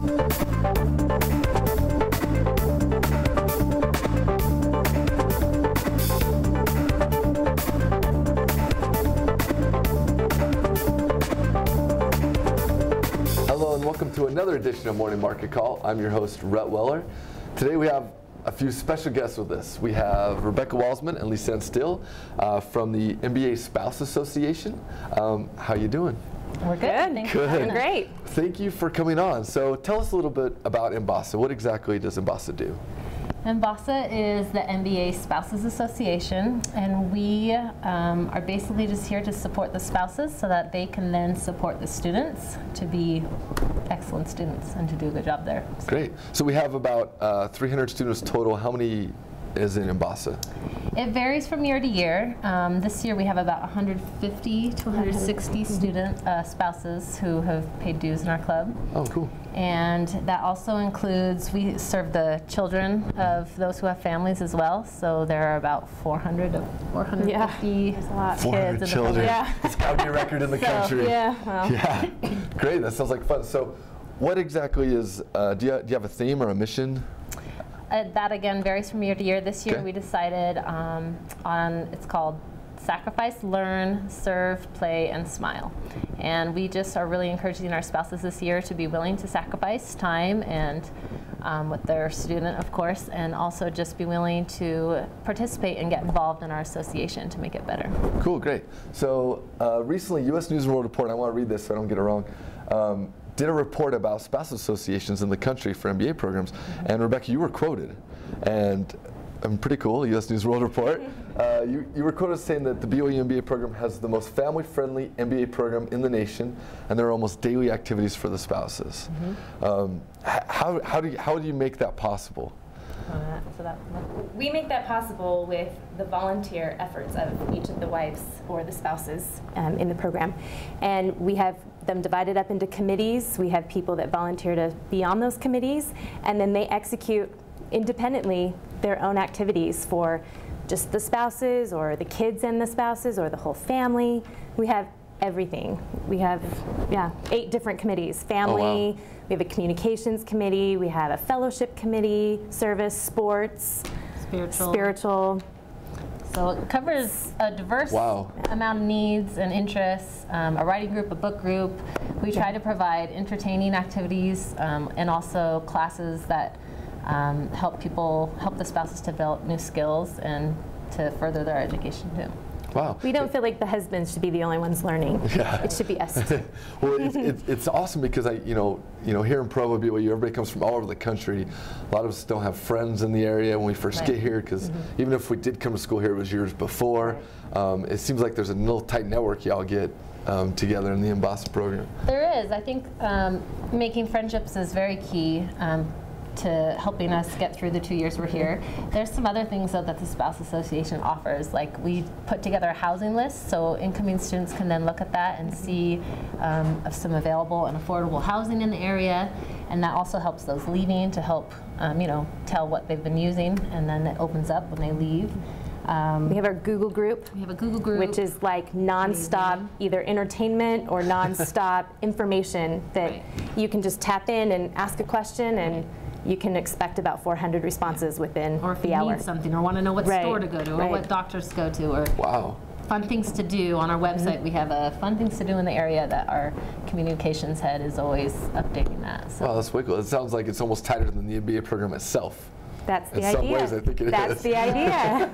Hello and welcome to another edition of Morning Market Call. I'm your host, Rhett Weller. Today we have a few special guests with us. We have Rebecca Walsman and Lisanne Still from the MBA Spouse Association. How you doing? We're good. Thanks for having us. Great. Thank you for coming on. So tell us a little bit about MBASA. What exactly does MBASA do? MBASA is the MBA Spouses Association, and we are basically just here to support the spouses so that they can then support the students to be excellent students and to do a good job there. So. Great. So we have about 300 students total. How many is in MBASA? It varies from year to year. This year we have about 150 to 160 spouses who have paid dues in our club. Oh, cool. And that also includes, we serve the children of those who have families as well. So there are about 400 to 450 kids in the children. Yeah. It's got to be a record in the country. Yeah. Well. Yeah. Great. That sounds like fun. So what exactly is, do you have a theme or a mission? That again varies from year to year. This year we decided it's called Sacrifice, Learn, Serve, Play, and Smile. And we just are really encouraging our spouses this year to be willing to sacrifice time and with their student, of course, and also just be willing to participate and get involved in our association to make it better. Cool, great. So recently, U.S. News & World Report, and I want to read this so I don't get it wrong, did a report about spouse associations in the country for MBA programs, and Rebecca, you were quoted, and pretty cool, U.S. News & World Report. You were quoted saying that the BYU MBA program has the most family-friendly MBA program in the nation, and there are almost daily activities for the spouses. How do you make that possible? We make that possible with the volunteer efforts of each of the wives or the spouses in the program. And we have them divided up into committees. We have people that volunteer to be on those committees, and then they execute independently their own activities for just the spouses or the kids and the spouses or the whole family. We have everything. We have 8 different committees. Family, oh, wow. We have a communications committee, we have a fellowship committee, service, sports, spiritual. So it covers a diverse amount of needs and interests, a writing group, a book group. We try to provide entertaining activities and also classes that help the spouses to develop new skills and to further their education too. Wow. We don't feel like the husbands should be the only ones learning. Yeah. It should be us. Well, it's awesome because here in Provo, BYU, everybody comes from all over the country. A lot of us don't have friends in the area when we first get here, because even if we did come to school here, it was years before. It seems like there's a little tight network y'all get together in the MBASA program. There is. I think making friendships is very key to helping us get through the 2 years we're here. There's some other things though that the Spouse Association offers, like we put together a housing list so incoming students can then look at that and see some available and affordable housing in the area, and that also helps those leaving to help tell what they've been using, and then it opens up when they leave. We have our Google group. We have a Google group, which is like non-stop either entertainment or non-stop information that you can just tap in and ask a question, and you can expect about 400 responses within the hour. Or if you need something, or want to know what store to go to, or what doctors to go to, or fun things to do. On our website, we have fun things to do in the area that our communications head is always updating that. So. Wow, that's way cool. It sounds like it's almost tighter than the MBA program itself. That's the idea. In some ways, I think it is. That's the idea.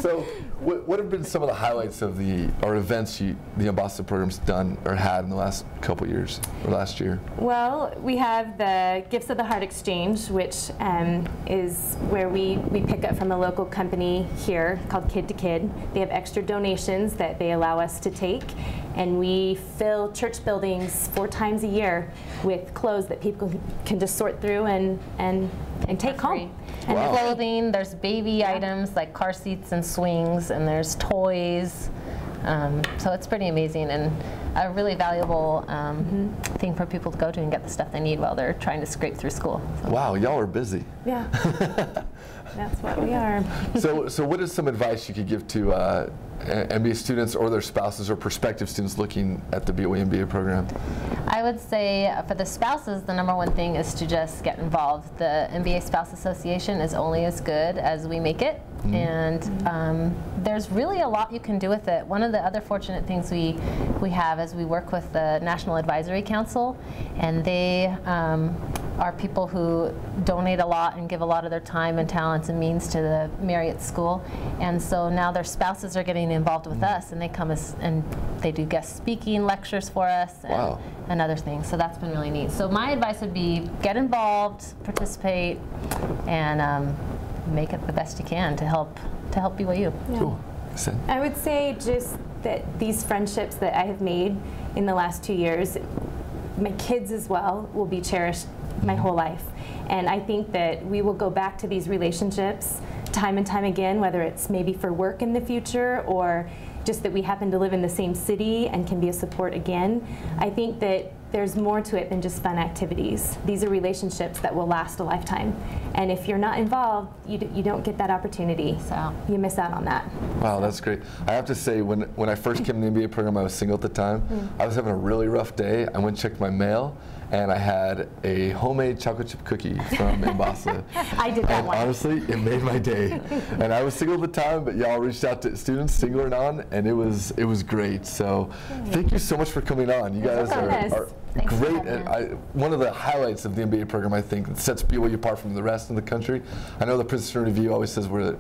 So, what have been some of the highlights of the events the MBASA program's done or had in the last couple years or last year? Well, we have the Gifts of the Heart Exchange, which is where we pick up from a local company here called Kid to Kid. They have extra donations that they allow us to take, and we fill church buildings 4 times a year with clothes that people can just sort through and take home. And clothing, there's baby items like car seats and swings, and there's toys. So it's pretty amazing and a really valuable thing for people to go to and get the stuff they need while they're trying to scrape through school. So. Wow, y'all are busy. Yeah, that's what we are. So what is some advice you could give to MBA students or their spouses or prospective students looking at the BYU MBA program? I would say for the spouses, the number one thing is to just get involved. The MBA Spouse Association is only as good as we make it. And there's really a lot you can do with it. One of the other fortunate things we have is we work with the National Advisory Council, and they are people who donate a lot and give a lot of their time and talents and means to the Marriott School. And so now their spouses are getting involved with us, and they come and they do guest speaking lectures for us and other things. So that's been really neat. So my advice would be get involved, participate, and make it the best you can to help BYU. Yeah. Cool. I would say just that these friendships that I have made in the last 2 years, my kids as well, will be cherished my whole life. And I think that we will go back to these relationships time and time again, whether it's maybe for work in the future or just that we happen to live in the same city and can be a support again. I think that there's more to it than just fun activities. These are relationships that will last a lifetime. And if you're not involved, you don't get that opportunity. So you miss out on that. Wow, that's great. I have to say, when I first came to the MBA program, I was single at the time. I was having a really rough day. I went and checked my mail, and I had a homemade chocolate chip cookie from MBASA. I did that one. Honestly, it made my day. And I was single at the time, but y'all reached out to students, single or non, and it was great. So thank you so much for coming on. You guys are great. And one of the highlights of the MBA program, I think, that sets BYU apart from the rest of the country. I know the Princeton Review always says we're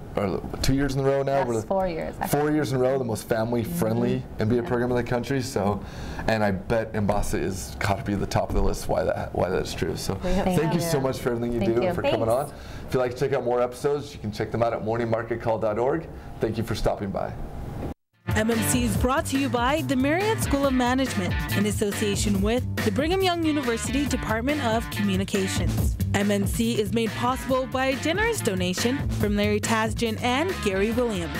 2 years in a row now. Yes, 4 years. 4 years in a row, the most family-friendly MBA program in the country. So, and I bet MBASA is got to be the top of the list why that's true. So thank you so much for everything you do and for coming on. If you'd like to check out more episodes, you can check them out at morningmarketcall.org. Thank you for stopping by. MMC is brought to you by the Marriott School of Management in association with the Brigham Young University Department of Communications. MMC is made possible by a generous donation from Larry Tasjan and Gary Williams,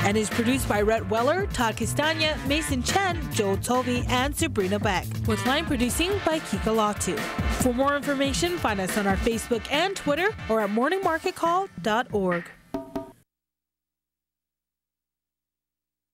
and is produced by Rhett Weller, Todd Castagna, Mason Chen, Joel Tovey, and Sabrina Beck, with line producing by Kika Latu. For more information, find us on our Facebook and Twitter or at morningmarketcall.org.